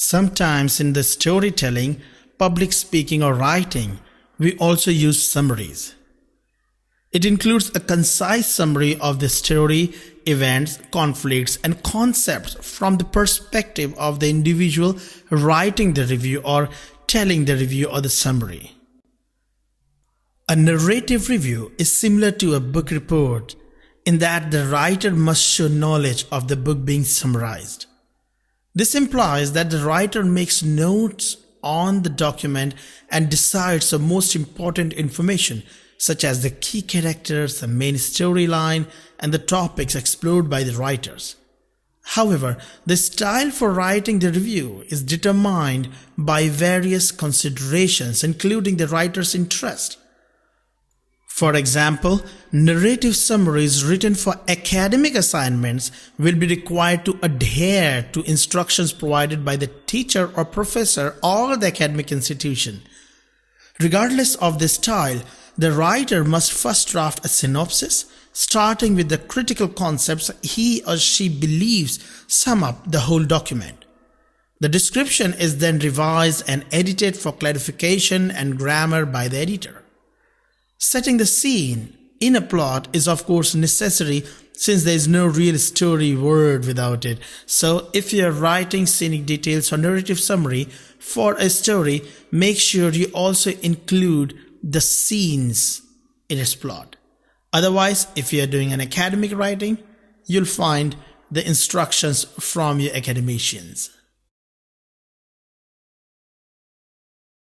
Sometimes in the storytelling, public speaking or writing, we also use summaries. It includes a concise summary of the story, events, conflicts, and concepts from the perspective of the individual writing the review or telling the review or the summary. A narrative review is similar to a book report in that the writer must show knowledge of the book being summarized. This implies that the writer makes notes on the document and decides the most important information, such as the key characters, the main storyline, and the topics explored by the writers. However, the style for writing the review is determined by various considerations, including the writer's interest. For example, narrative summaries written for academic assignments will be required to adhere to instructions provided by the teacher or professor or the academic institution. Regardless of the style, the writer must first draft a synopsis, starting with the critical concepts he or she believes sum up the whole document. The description is then revised and edited for clarification and grammar by the editor. Setting the scene in a plot is of course necessary since there is no real story word without it. So if you are writing scenic details or narrative summary for a story, make sure you also include the scenes in its plot. Otherwise, if you are doing an academic writing, you'll find the instructions from your academicians.